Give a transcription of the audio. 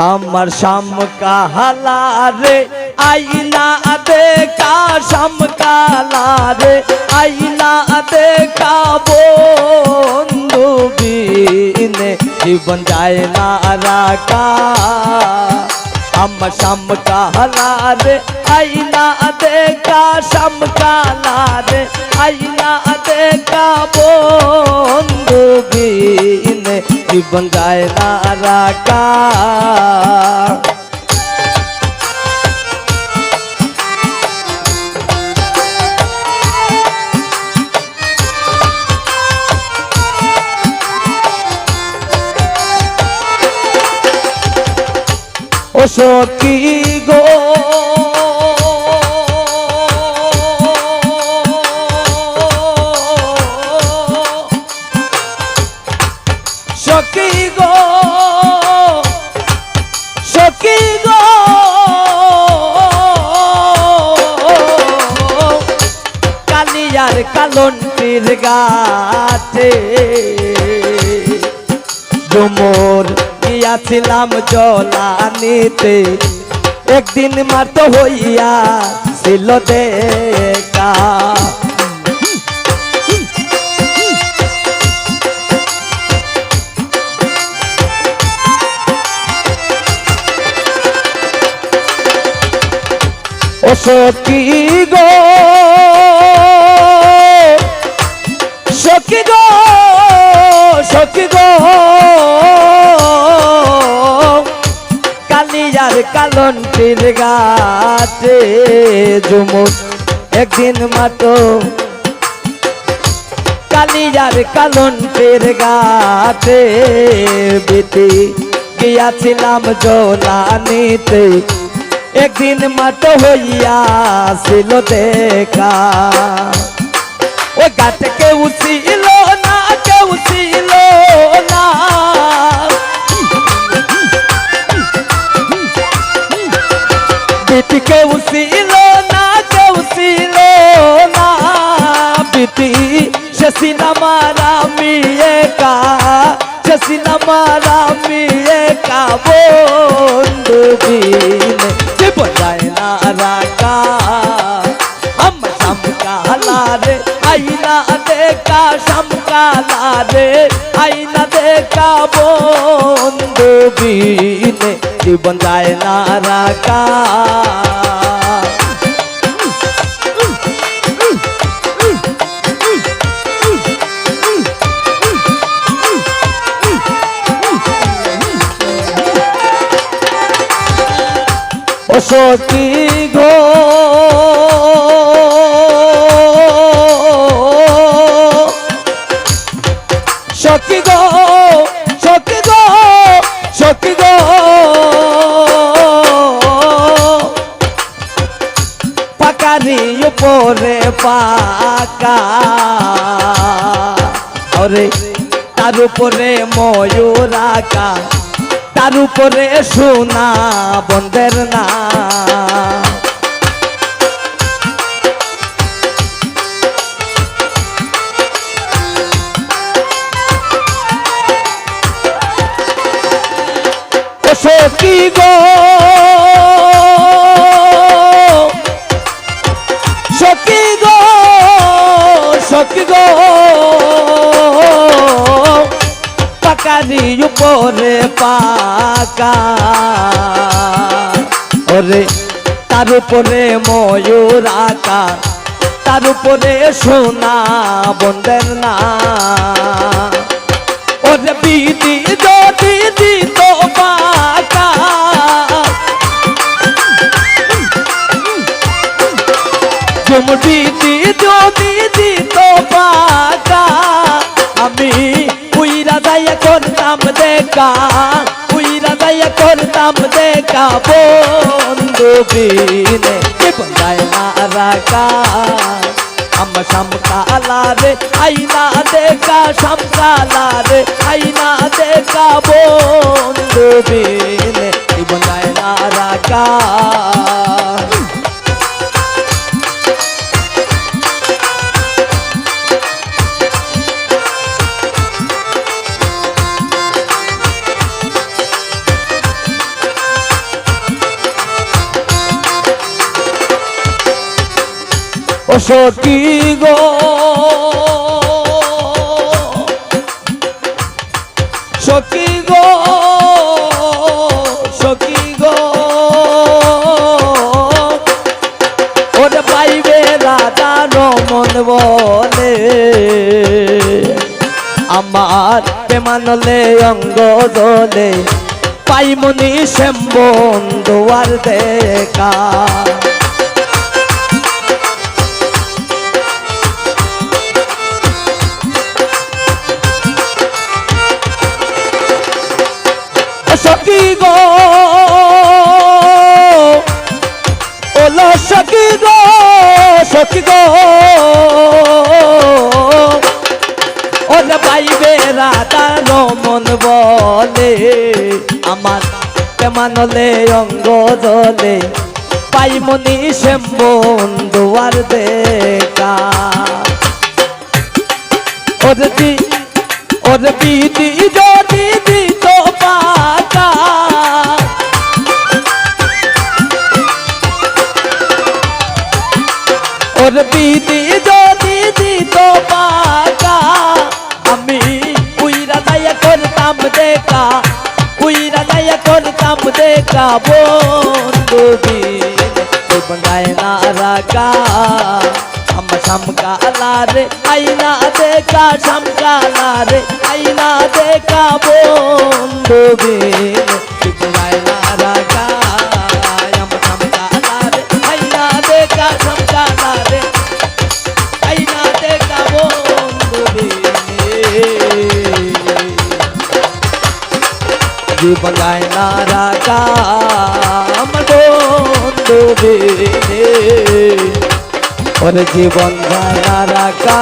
আমার শামকালা রে আইনা দেখা শামকালা রে আইনা দেখা বন্ধু বিনে জীবন যায় না রাখা আমার শামকালা রে আইনা দেখা শামকালা রে আইনা দেখা বন্ধু বিনে জীবন যায় না রাখা ও সখী গো সখী গো সখী গো কালিয়ার কালন্টির গাছে ডুমুর গিয়াছিলাম জলানিতে একদিন মাত্র হইয়া ছিল দেখা ও সখী গো সখী গো সখী গো কালিয়ার কালন্টির গাছে ঝুমুর একদিন মাত্র কালিয়ার কালন্টির গাছে বিতি গিয়াছিলাম জলানিতে একদিন মাত্র হইয়া ছিল দেখা ওই গাছে কেউ ছিল না কেউ ছিল না বিটি কেউ ছিল না কেউ ছিল না বিটি সে সিনেমার আমি একা সে সিনেমার আমি একা বন্ধু বিনে জীবন যায় না রাখা আমার শামকালা রে আইনা দেখা শামকালা রে আইনা দেখা বন্ধু বিনে জীবন যায় না রাখা ও সখী গো সখী গো সখী গো সখী গো পাকারি উপরে পাকা ওরে তার উপরে ময়ূর আঁকা তার উপরে সোনা বন্ধের না সখী গো সখী গো সখী গো পাকারি উপরে পাকা ওরে তার উপরে ময়ূর আঁকা তার উপরে সোনা বন্ধের না ওরে বিধি যদি দিত পাকা বিধি যদি দিত পাকা আমি উইরা যাইয়া করতাম দেখা উইরা যাইয়া করতাম দেখা বন্ধু বিনে জীবন যায় না রাখা আমার শামকালা রে আইনা দেখা শামকালা রে আইনা দেখা বন্ধু বিনে জীবন যায় না রাখা ও সখী গো সখী গো সখী গো ওরে পাইবে রাধা রমন বলে আমার প্রেমানলে অঙ্গ দোলে পাইমনি শ্যামবন দুয়ার দেখা সখী গো ওলো সখী গো সখী গো ওরে পাইবে রাধা রমন বলে আমার প্রেমানলে অঙ্গ দলে পাইমনি শ্যামবন দুয়ার দেখা ওরে বিধি যদি দিত পাতা ওরে বিধি যদি দিত পাতা আমি উইরা দায়া করতাম দেখা উইরা দায়া করতাম দেখা বন্ধু গায় না রাগা हम समकाला रे आईना देखा समकाला रे आईना देखा बंधु बिन आईना रागा हम समकाला रे आईना देखा समकाला रे आईना देखा बंधु बिन जीवन आईना रागा हम बंधु बिन और जीवन रागा